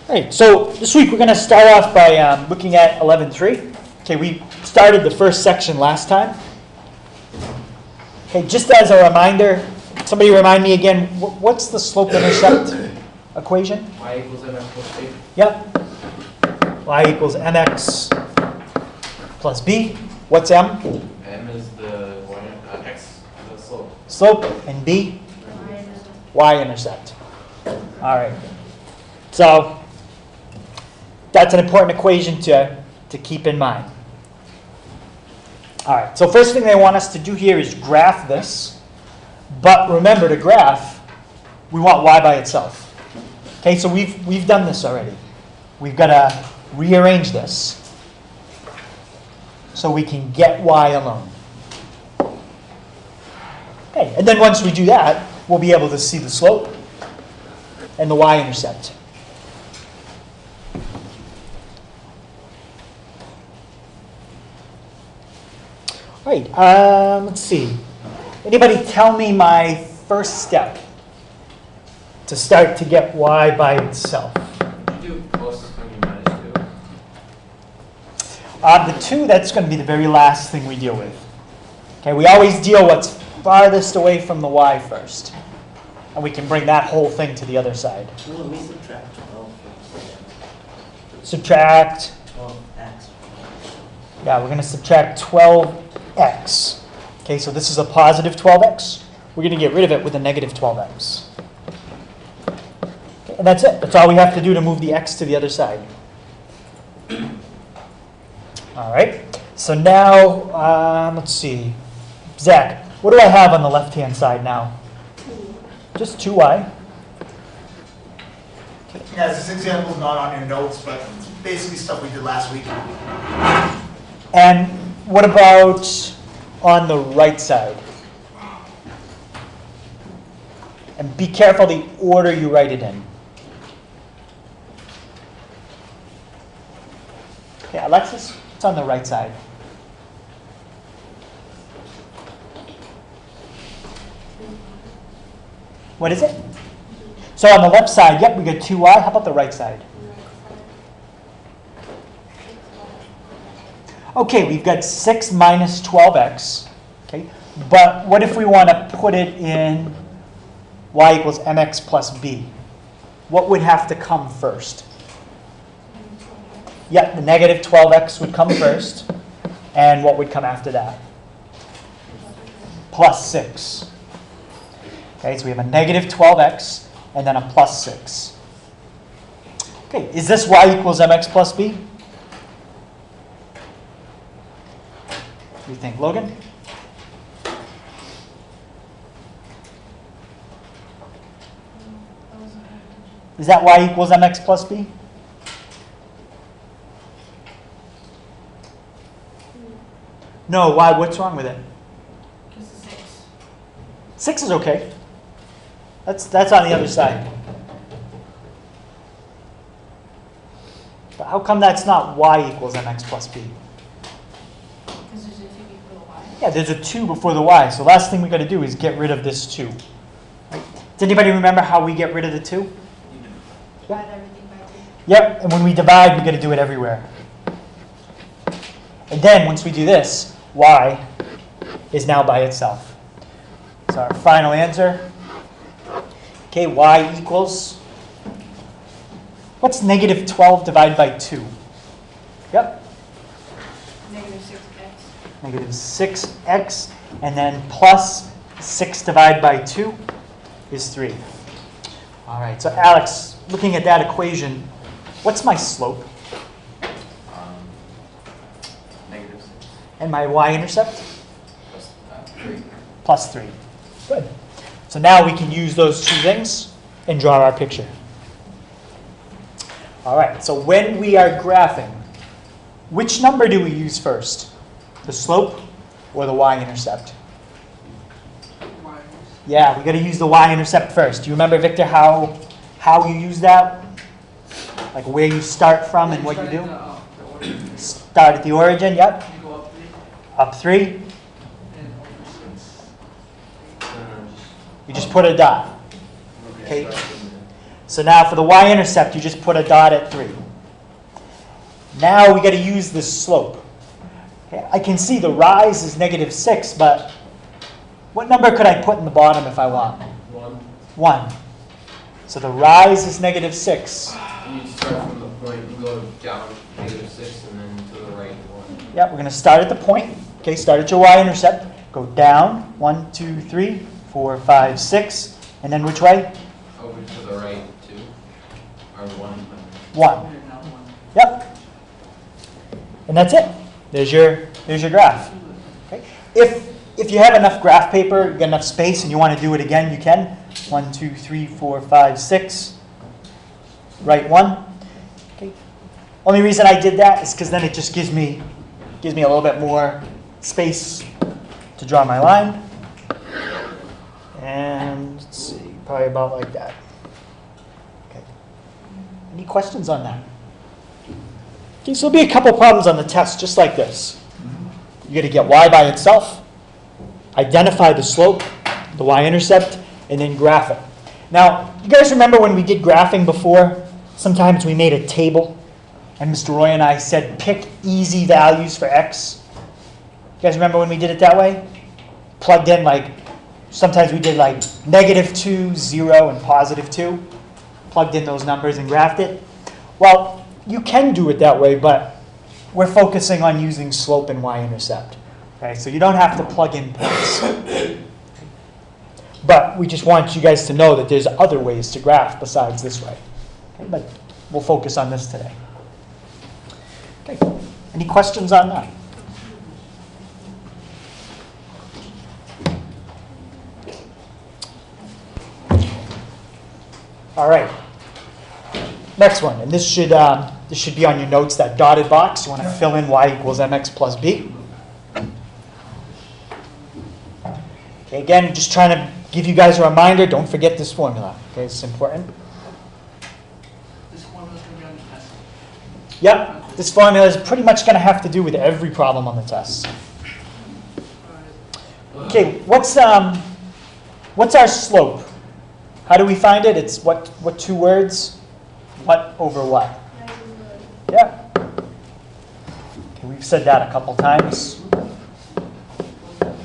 All right, so this week we're going to start off by looking at 11.3. Okay, we started the first section last time. Okay, just as a reminder, somebody remind me again, what's the slope-intercept equation? Y equals mx plus b. Yep. Y equals mx plus b. What's m? M is the x, the slope. Slope, and b? Y-intercept. All right. So that's an important equation to keep in mind. All right, so first thing they want us to do here is graph this. But remember, to graph, we want y by itself. Okay, so we've done this already. We've got to rearrange this so we can get y alone. Okay, and then once we do that, we'll be able to see the slope and the y-intercept. All right, let's see. Anybody tell me my first step to start to get y by itself? You do closest when you minus 2. The 2, that's going to be the very last thing we deal with. Okay, we always deal what's farthest away from the y first. And we can bring that whole thing to the other side. Will we subtract 12? Subtract. 12x. Yeah, we're going to subtract 12x. Okay, so this is a positive 12x. We're going to get rid of it with a negative 12x. Okay, and that's it. That's all we have to do to move the x to the other side. All right. So now, let's see. Zach, what do I have on the left-hand side now? Just 2y. Yeah, this example is not on your notes, but it's basically stuff we did last week. And what about on the right side? And be careful the order you write it in. Okay, Alexis, what's on the right side? What is it? So on the left side, yep, we got 2y. How about the right side? Okay, we've got 6 minus 12x. Okay, but what if we want to put it in y equals mx plus b? What would have to come first? Yep, the negative 12x would come first. And what would come after that? Plus 6. Okay, so we have a negative 12x and then a plus 6. Okay, is this y equals mx plus b? What do you think, Logan? Is that y equals mx plus b? No, why? What's wrong with it? 6 is okay. That's on the other side. But how come that's not y equals mx plus b? Because there's a 2 before the y. Yeah, there's a 2 before the y. So last thing we got to do is get rid of this 2. Right? Does anybody remember how we get rid of the 2? Divide everything by 2. Yep, and when we divide, we got to do it everywhere. And then once we do this, y is now by itself. So our final answer, okay, y equals, what's negative 12 divided by 2? Yep, Negative 6x. negative 6x, and then plus 6 divided by 2 is 3. All right, so Alex, looking at that equation, what's my slope? Negative 6 And my y-intercept? plus 3. Plus 3. Good. So now we can use those two things and draw our picture. All right, so when we are graphing, which number do we use first? The slope or the y-intercept? Yeah, we got to use the y-intercept first. Do you remember, Victor, how you use that? Like where you start from and what you do? Start at the origin, yep. Up 3. You just put a dot. Okay. So now for the y-intercept, you just put a dot at 3. Now we got to use this slope. Okay, I can see the rise is -6, but what number could I put in the bottom if I want? 1. 1. So the rise is -6. You start from the point, you go down -6 and then to the right 1. Yeah, we're going to start at the point. Okay, start at your y-intercept. Go down, 1, 2, 3, 4, 5, 6. And then which way? Over to the right 2. Or 1. 1. Yep. And that's it. There's your graph. Okay. If you have enough graph paper, you got enough space, and you want to do it again, you can. 1, 2, 3, 4, 5, 6. Right 1. Okay. Only reason I did that is because then it just gives me a little bit more space to draw my line. And let's see, probably about like that. Okay. Any questions on that? Okay, so there'll be a couple problems on the test, just like this. You got to get y by itself, identify the slope, the y-intercept, and then graph it. Now, you guys remember when we did graphing before? Sometimes we made a table, and Mr. Roy and I said pick easy values for x. You guys remember when we did it that way? Plugged in like, sometimes we did like -2, 0, and +2. Plugged in those numbers and graphed it. Well, you can do it that way, but we're focusing on using slope and y-intercept. Okay, so you don't have to plug in points. But we just want you guys to know that there's other ways to graph besides this way. Okay, but we'll focus on this today. Okay, any questions on that? All right. Next one, and this should be on your notes, that dotted box. You want to fill in y equals mx plus b. Okay, again, just trying to give you guys a reminder, don't forget this formula. Okay, it's important. This formula's going to be on the test. Yep, this formula is pretty much going to have to do with every problem on the test. Okay, what's our slope? How do we find it? It's what 2 words? What over what? Yeah. Okay, we've said that a couple times.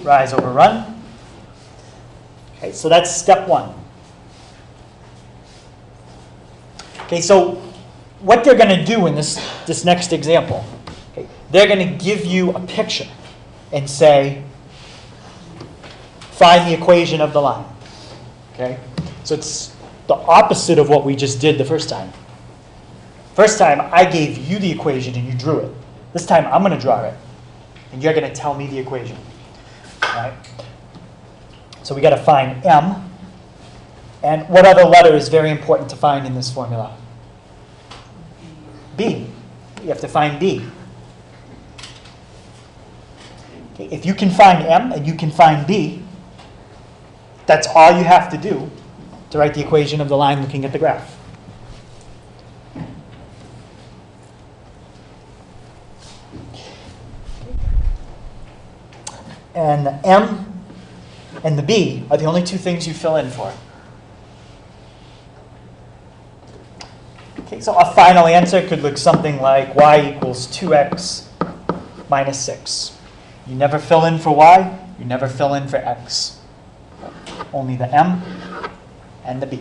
Rise over run. Okay, so that's step 1. Okay, so what they're going to do in this next example, okay, they're going to give you a picture and say, find the equation of the line. Okay, so it's the opposite of what we just did the first time. First time, I gave you the equation and you drew it. This time, I'm going to draw it, and you're going to tell me the equation. All right? So we got to find m. And what other letter is very important to find in this formula? B. You have to find B. Okay, if you can find m and you can find B, that's all you have to do to write the equation of the line looking at the graph. And the m and the b are the only 2 things you fill in for. Okay, so a final answer could look something like y equals 2x minus 6. You never fill in for y, you never fill in for x. Only the m and the b.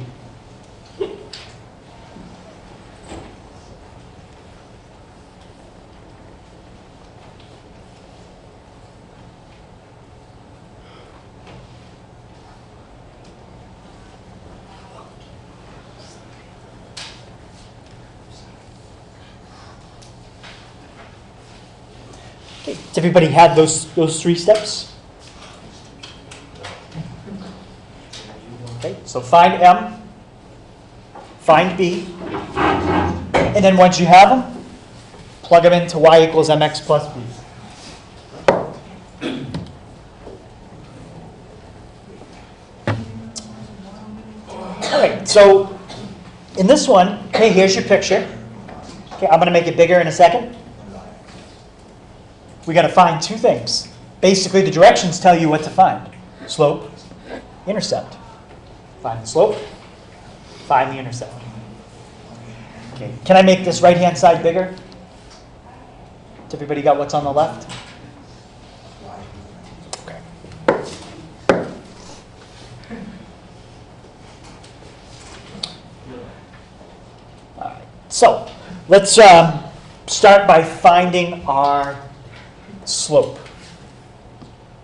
Okay, does everybody have those 3 steps? Okay, so find m, find b, and then once you have them, plug them into y equals mx plus b. All right, so in this one, okay, here's your picture. Okay, I'm going to make it bigger in a second. We got to find 2 things. Basically, the directions tell you what to find. Slope, intercept. Find the slope, find the intercept. Okay. Can I make this right-hand side bigger? Has everybody got what's on the left? Okay. All right. So let's start by finding our slope.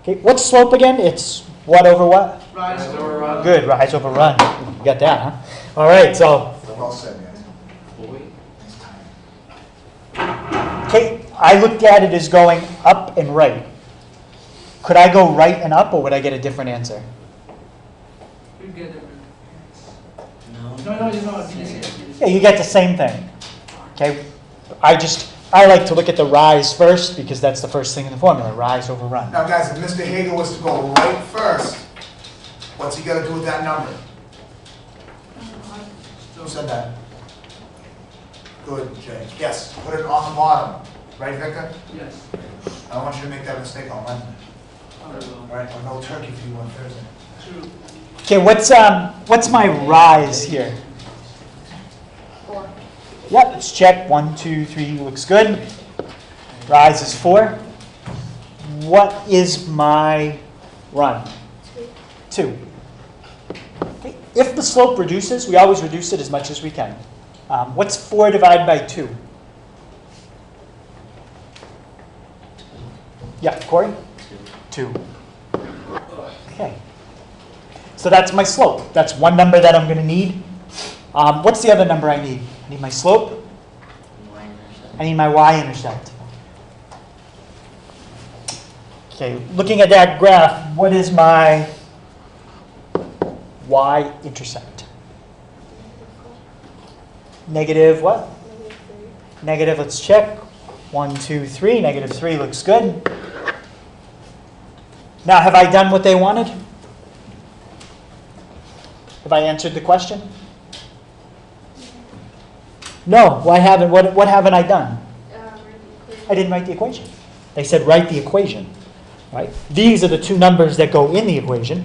Okay, what's slope again? It's what over what? Rise over run. Good, rise over run. You got that, huh? All right, so, Well said, guys. okay, I looked at it as going up and right. Could I go right and up, or would I get a different answer? You get it. No, you know, Yeah, you get the same thing. Okay, I like to look at the rise first because that's the first thing in the formula, rise over run. Now, guys, if Mr. Hager was to go right first, what's he gonna do with that number? Who said that? Good, Jay. Yes, put it on the bottom. Right, Victor? Yes. I don't want you to make that mistake on Wednesday. I will. All right, or no turkey for you on Thursday. True. Okay, what's my rise here? 4. Yep, let's check. 1, 2, 3 looks good. Rise is 4. What is my run? 2. Okay. If the slope reduces, we always reduce it as much as we can. What's 4 divided by 2? Yeah, Corey? 2. Okay. So that's my slope. That's one number that I'm going to need. What's the other number I need? I need my slope. I need my y-intercept. Okay, looking at that graph, what is my y-intercept? Negative what? Negative, let's check. 1, 2, 3. Negative 3 looks good. Now, have I done what they wanted? Have I answered the question? No, what haven't I done? I didn't write the equation. They said write the equation. Right? These are the two numbers that go in the equation.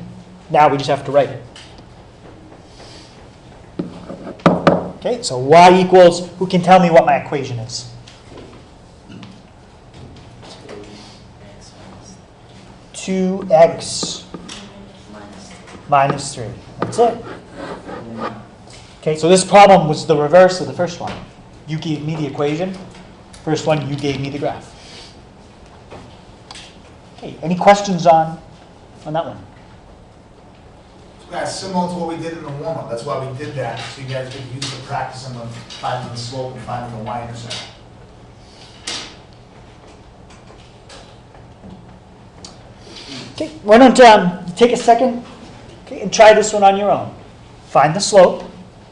Now we just have to write it. Okay, so y equals, who can tell me what my equation is? 2x minus 3. That's it. Okay, so this problem was the reverse of the first one. You gave me the equation. First one, you gave me the graph. Okay, any questions on that one? Guys, similar to what we did in the warm-up. That's why we did that, so you guys could use the practice on the finding the slope and finding the y-intercept. Okay, why don't take a second, okay, and try this one on your own. Find the slope,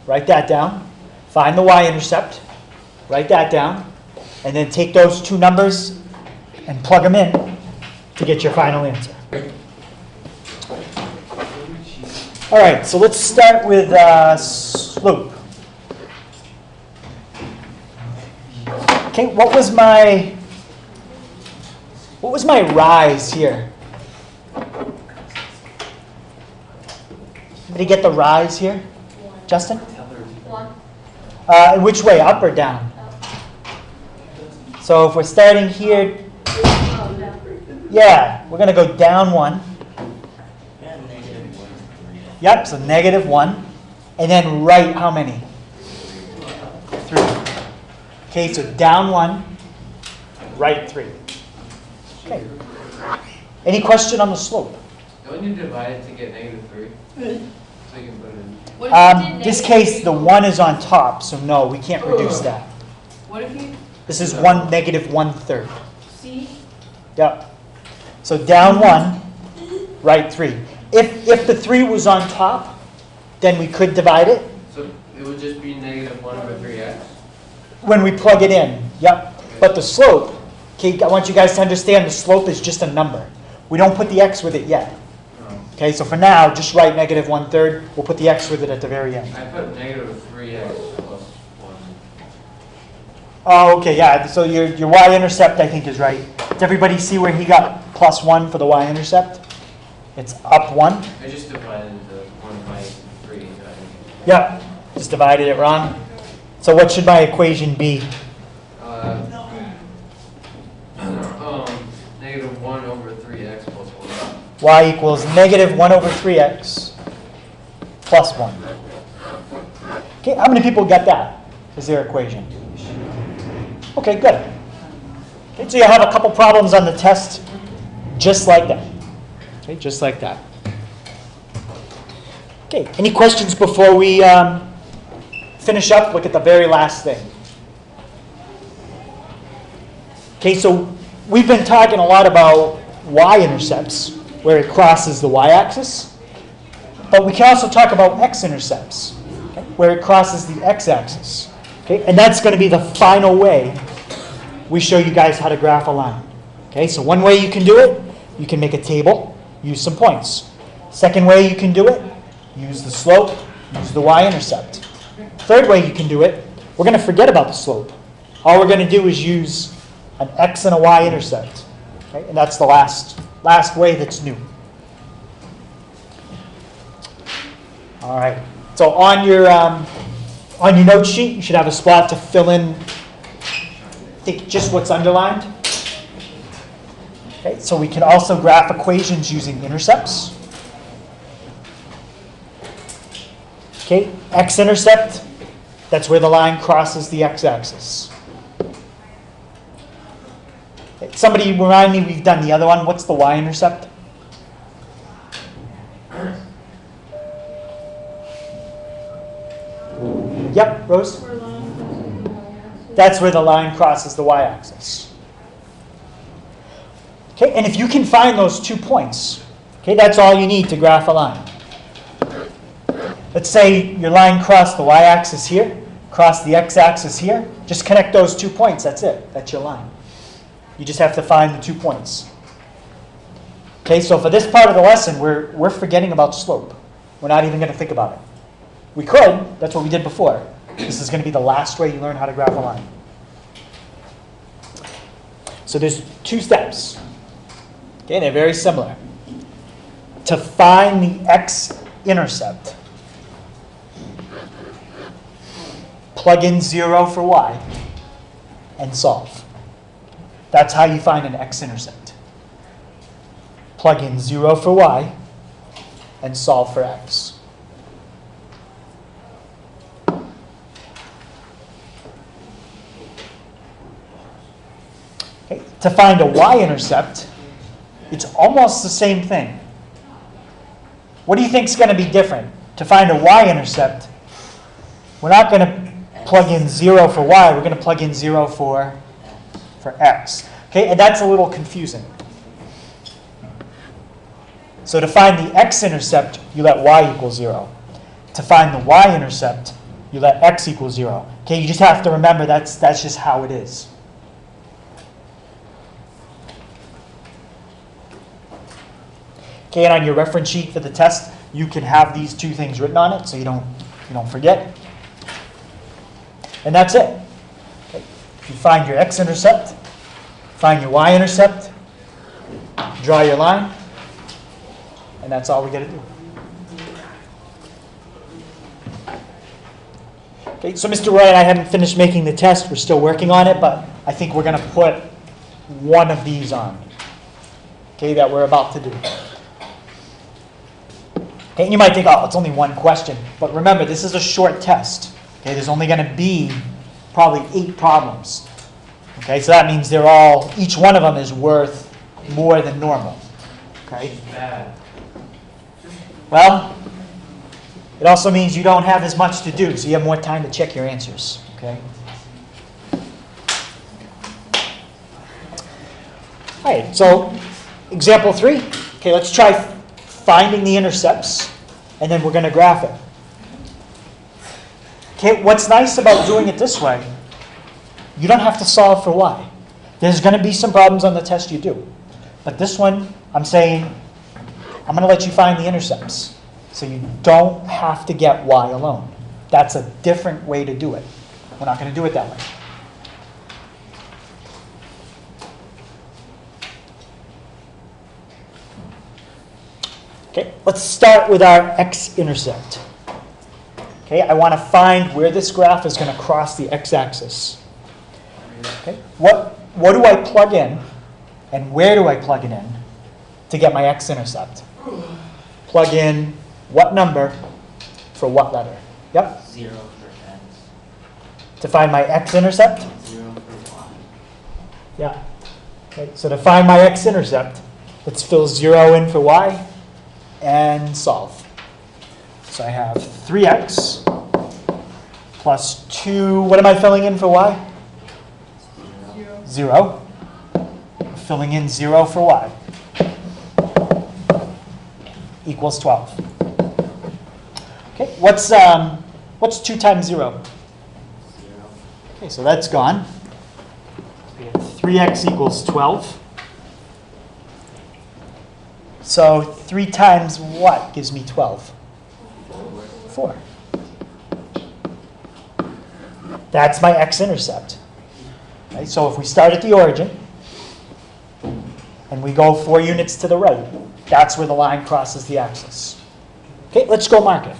write that down. Find the y-intercept, write that down. And then take those two numbers and plug them in to get your final answer. All right, so let's start with slope. Okay, what was my rise here? Did he get the rise here? Justin? 1. In which way, up or down? So if we're starting here, yeah, we're going to go down 1. Yep, so negative 1. And then right how many? 3. Okay, so down 1, right 3. Okay. Any question on the slope? Don't you divide it to get -3? So you can put it in. What if you did This negative case, the 3? 1 is on top, so no, we can't reduce that. What if you This is 1 negative 1/3. see? Yep. So down 1, right 3. If the 3 was on top, then we could divide it. So it would just be -1/3x? When we plug it in, yep. But the slope, okay, I want you guys to understand the slope is just a number. We don't put the x with it yet. Okay, so for now, just write negative 1/3. We'll put the x with it at the very end. I put -3x plus 1. Oh, okay, yeah. So your y-intercept, I think, is right. Does everybody see where he got +1 for the y-intercept? It's up 1. I just divided the 1 by 3. Yep, just divided it wrong. So what should my equation be? Negative 1 over 3x plus 1. Y equals negative 1 over 3x plus 1. Okay, how many people got that as their equation? Okay, good. Okay, so you have a couple problems on the test just like that. Okay, just like that. Okay, any questions before we finish up? Look at the very last thing. Okay, so we've been talking a lot about y-intercepts, where it crosses the y-axis. But we can also talk about x-intercepts, okay, where it crosses the x-axis. Okay, and that's going to be the final way we show you guys how to graph a line. Okay, so one way you can do it, you can make a table, use some points. Second way you can do it, use the slope, use the y-intercept. Third way you can do it, we're going to forget about the slope. All we're going to do is use an x and a y-intercept. Okay, and that's the last way that's new. All right. So on your note sheet, you should have a spot to fill in, I think, just what's underlined. Okay. So we can also graph equations using intercepts. Okay. X-intercept. That's where the line crosses the x-axis. Okay. Somebody remind me, we've done the other one. What's the y-intercept? Yep, Rose? That's where the line crosses the y-axis. Okay, and if you can find those 2 points, okay, that's all you need to graph a line. Let's say your line crossed the y-axis here, crossed the x-axis here. Just connect those 2 points. That's it. That's your line. You just have to find the 2 points. Okay, so for this part of the lesson, we're forgetting about slope. We're not even going to think about it. We could. That's what we did before. This is going to be the last way you learn how to graph a line. So there's 2 steps. Okay, they're very similar. To find the x-intercept, plug in 0 for y and solve. That's how you find an x-intercept. Plug in 0 for y and solve for x. Okay. To find a y-intercept, it's almost the same thing. What do you think is going to be different? To find a y-intercept, we're not going to plug in 0 for y. We're going to plug in 0 for x. Okay, and that's a little confusing. So to find the x-intercept, you let y equal 0. To find the y-intercept, you let x equal 0. Okay, you just have to remember that's just how it is. Okay, and on your reference sheet for the test, you can have these 2 things written on it so you don't forget. And that's it. Okay. If you find your x-intercept, find your y-intercept, draw your line, and that's all we got to do. Okay, so Mr. Roy and I haven't finished making the test. We're still working on it, but I think we're going to put one of these on, okay, that we're about to do. Okay, and you might think, oh, it's only 1 question. But remember, this is a short test. Okay, there's only going to be probably 8 problems. Okay, so that means each one of them is worth more than normal. Okay? Bad. Well, it also means you don't have as much to do, so you have more time to check your answers. Okay? All right, so example 3. Okay, let's try finding the intercepts, and then we're going to graph it. Okay, what's nice about doing it this way, you don't have to solve for y. There's going to be some problems on the test you do. But this one, I'm saying, I'm going to let you find the intercepts. So you don't have to get y alone. That's a different way to do it. We're not going to do it that way. Okay, let's start with our x-intercept. Okay, I want to find where this graph is going to cross the x-axis. Okay, what do I plug in, and where do I plug it in to get my x-intercept? Plug in what number for what letter? Yep. 0 for x, To find my x-intercept? 0 for y. Yeah. Okay, so to find my x-intercept, let's fill 0 in for y and solve. So I have 3x plus 2, what am I filling in for y? 0. Filling in 0 for y. Equals 12. Okay, what's 2 times 0? 0. Okay, so that's gone. We have 3x equals 12. So 3 times what gives me 12? 4. That's my x-intercept. Okay, so if we start at the origin and we go 4 units to the right, that's where the line crosses the axis. Okay, let's go mark it.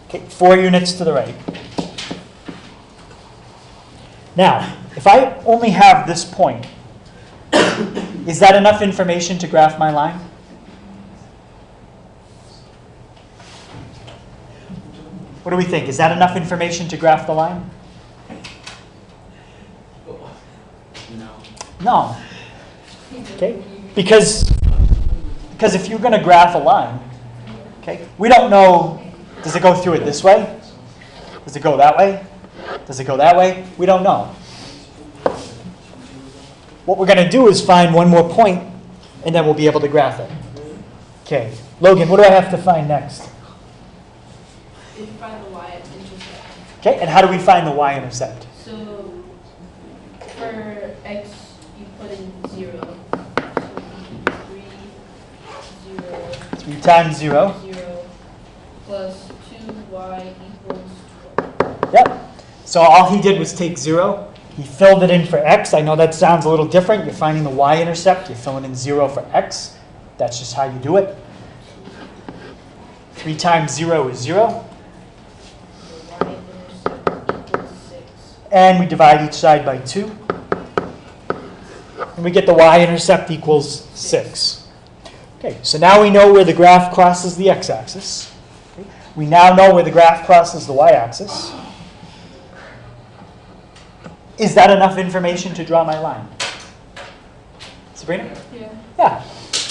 Okay, 4 units to the right. Now, if I only have this point, is that enough information to graph my line? What do we think? Is that enough information to graph the line? No. No. Okay? Because if you're going to graph a line, okay, we don't know, does it go through it this way? Does it go that way? Does it go that way? We don't know. What we're going to do is find one more point, and then we'll be able to graph it. Okay. Logan, what do I have to find next? You find the y-intercept. Okay, and how do we find the y-intercept? So for x, you put in 0. So 3 times 0. 0 plus 2y equals 12. Yep. So all he did was take 0. He filled it in for x. I know that sounds a little different. You're finding the y-intercept. You're filling in 0 for x. That's just how you do it. 3 times 0 is 0. The y-intercept equals 6. And we divide each side by 2. And we get the y-intercept equals 6. Okay, so now we know where the graph crosses the x-axis. Okay. We now know where the graph crosses the y-axis. Is that enough information to draw my line? Sabrina? Yeah. Yeah.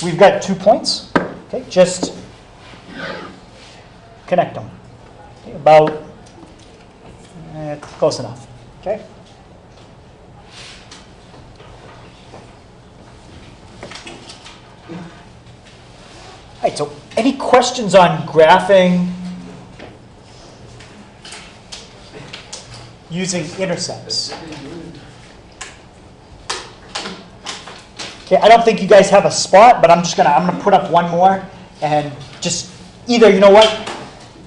We've got 2 points. Okay, just connect them. Okay, about close enough. Okay. All right, so any questions on graphing using intercepts? Okay, I don't think you guys have a spot, but I'm gonna put up one more, and just either, you know what,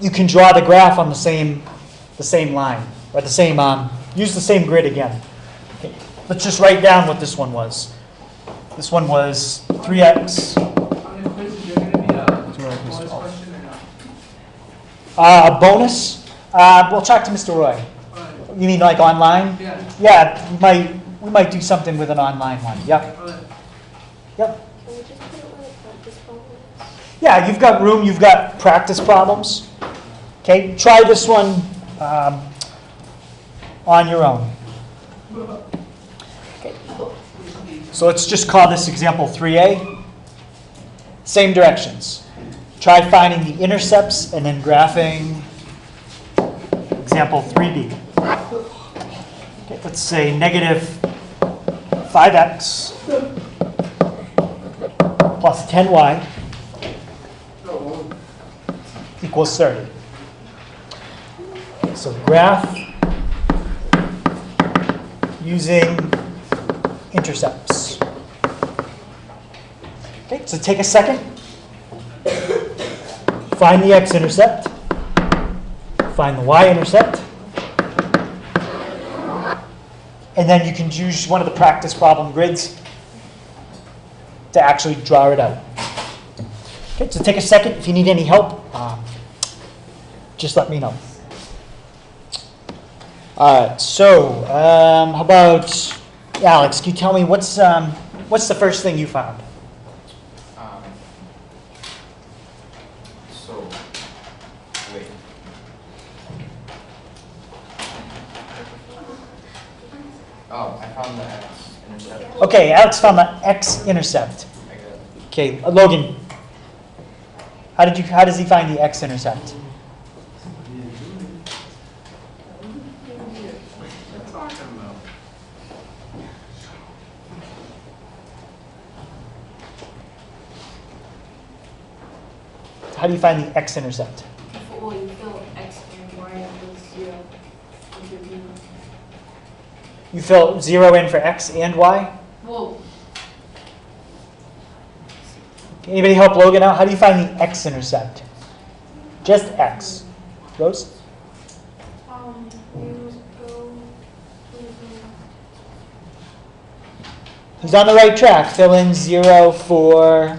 you can draw the graph on the same line, or the same use the same grid again. Okay, let's just write down what this one was. This one was 3x. How many quizzes are going to be bonus question or not? A bonus. We'll talk to Mr. Roy. Alright. You mean like online? Yeah. Yeah, we might do something with an online one. Yep. Alright. Yep. Can we just put it where the practice problem is? Yeah, you've got room. You've got practice problems. Okay, try this one on your own. Okay. So let's just call this example 3A. Same directions. Try finding the intercepts and then graphing example 3B. Okay, let's say negative 5x plus 10y equals 30. So graph using intercepts. Okay, so take a second. Find the x-intercept. Find the y-intercept. And then you can use one of the practice problem grids to actually draw it out. Okay, so take a second. If you need any help, just let me know. All right, so how about Alex? Can you tell me what's the first thing you found? So, wait. Oh, I found the x-intercept. Okay, Alex found the x-intercept. I got it. Okay, Logan, how does he find the x-intercept? How do you find the x-intercept? Well, you fill x and y with 0 into 0. You fill 0 in for x and y? Whoa. Can anybody help Logan out? How do you find the x-intercept? Just x. Rose? You go He's on the right track. Fill in 0 for...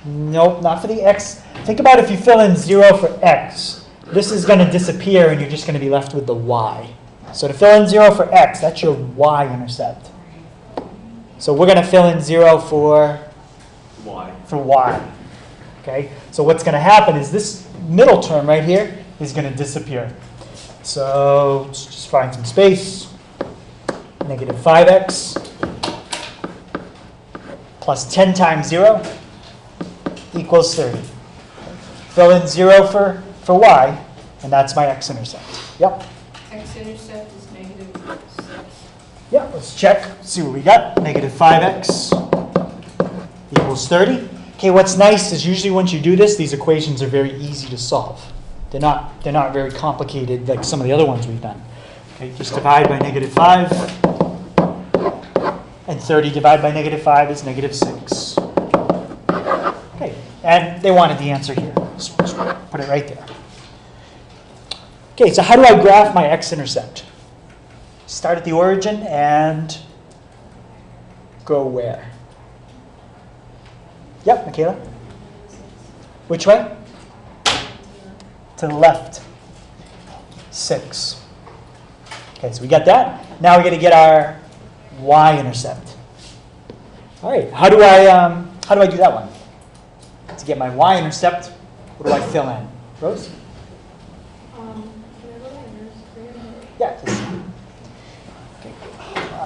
Nope, not for the x. Think about if you fill in 0 for x. This is going to disappear and you're just going to be left with the y. So to fill in 0 for x, that's your y-intercept. So we're going to fill in 0 for y. Okay? So what's going to happen is this middle term right here is going to disappear. So let's just find some space. Negative 5x plus 10 times 0 equals 30. Fill in 0 for y, and that's my x-intercept. Yep. X-intercept is negative 6. Yeah, let's check, see what we got. Negative 5x equals 30. Okay, what's nice is usually once you do this, these equations are very easy to solve. They're not very complicated like some of the other ones we've done. Okay, just divide by negative 5, and 30 divided by negative 5 is negative 6. Okay, and they wanted the answer here. So just put it right there. Okay, so how do I graph my x-intercept? Start at the origin and go where? Yep, Michaela? Which way? To the left. 6. Okay, so we got that. Now we're going to get our y-intercept. All right, how do I do that one? To get my y-intercept, what do I fill in? Rose? Yeah. Okay.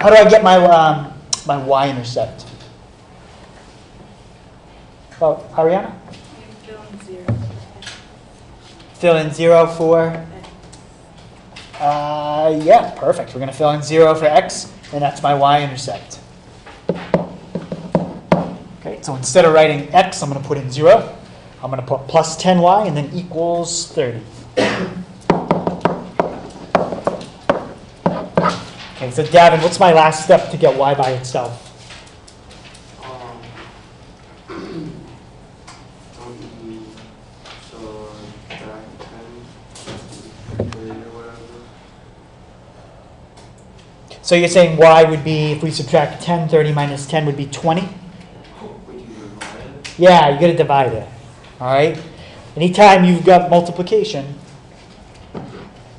How do I get my my y-intercept? Oh, Ariana? Fill in 0 for? Yeah, perfect. We're going to fill in 0 for x, and that's my y-intercept. Okay, so instead of writing x, I'm going to put in 0. I'm going to put plus 10y and then equals 30. Okay, so Davin, what's my last step to get y by itself? So you're saying y would be, if we subtract 10, 30 minus 10 would be 20? Yeah, you got to divide it. All right? Anytime you've got multiplication,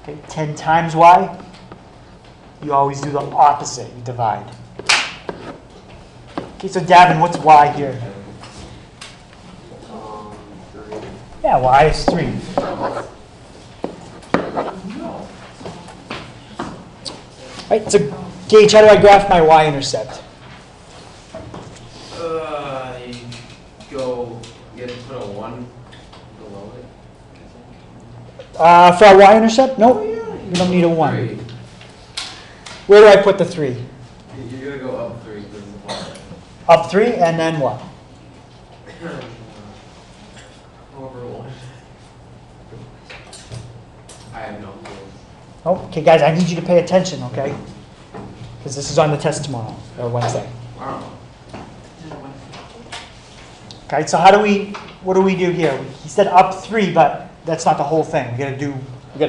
okay, 10 times y, you always do the opposite. You divide. Okay, so Davin, what's y here? 3. Yeah, y is 3. Right, so Gage, how do I graph my y-intercept? You have to put a 1 below it. For our y-intercept? Nope, you don't need a 1. 3. Where do I put the 3? You're going to go up 3 because of the 1. Up 3, and then what? Over 1. I have no clue. Oh, okay, guys, I need you to pay attention, okay? Because this is on the test tomorrow, or Wednesday. Wow. Okay, so what do we do here? He said up 3, but that's not the whole thing. We gotta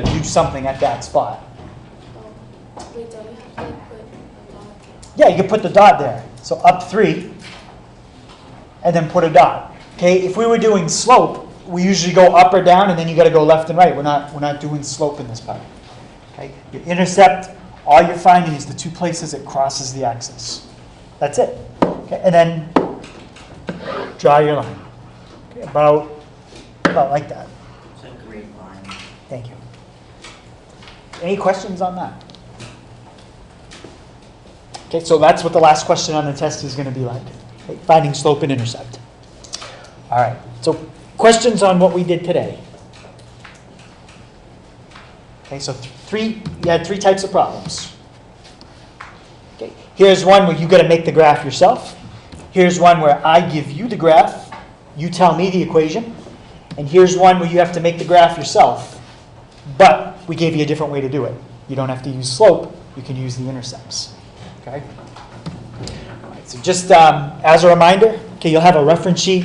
do something at that spot. Wait, don't we have to put a dot? Yeah, you can put the dot there. So up 3, and then put a dot. Okay, if we were doing slope, we usually go up or down, and then you got to go left and right. We're not doing slope in this part. Okay, your intercept, all you're finding is the two places it crosses the axis. That's it. Okay, and then draw your line. Okay, about like that. It's a great line. Thank you. Any questions on that? Okay, so that's what the last question on the test is going to be like. Okay, finding slope and intercept. All right, so questions on what we did today? Okay, so you had three types of problems. Okay, here's one where you got to make the graph yourself. Here's one where I give you the graph, you tell me the equation. And here's one where you have to make the graph yourself, but we gave you a different way to do it. You don't have to use slope, you can use the intercepts. Okay? All right, so just as a reminder, okay, you'll have a reference sheet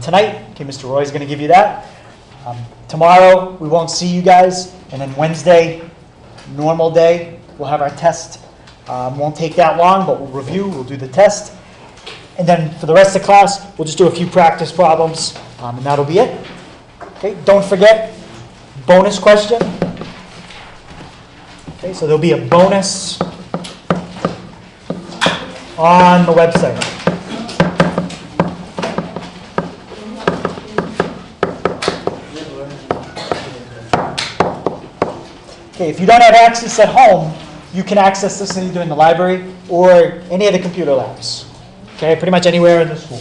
tonight. Okay, Mr. Roy is going to give you that. Tomorrow, we won't see you guys. And then Wednesday, normal day, we'll have our test. Won't take that long, but we'll review, we'll do the test. And then for the rest of the class, we'll just do a few practice problems, and that'll be it. Okay, don't forget, bonus question. Okay, so there'll be a bonus on the website. Okay, if you don't have access at home, you can access this either in the library or any of the computer labs. Okay, pretty much anywhere in the school.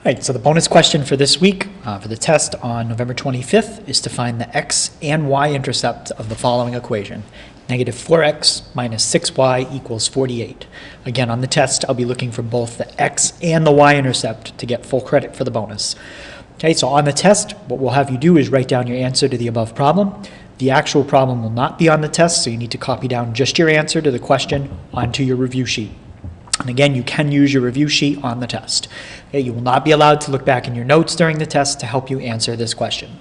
All right, so the bonus question for this week, for the test on November 25th, is to find the x and y-intercept of the following equation. Negative 4x minus 6y equals 48. Again, on the test, I'll be looking for both the x and the y-intercept to get full credit for the bonus. Okay, so on the test, what we'll have you do is write down your answer to the above problem. The actual problem will not be on the test, so you need to copy down just your answer to the question onto your review sheet. And again, you can use your review sheet on the test. Okay, you will not be allowed to look back in your notes during the test to help you answer this question.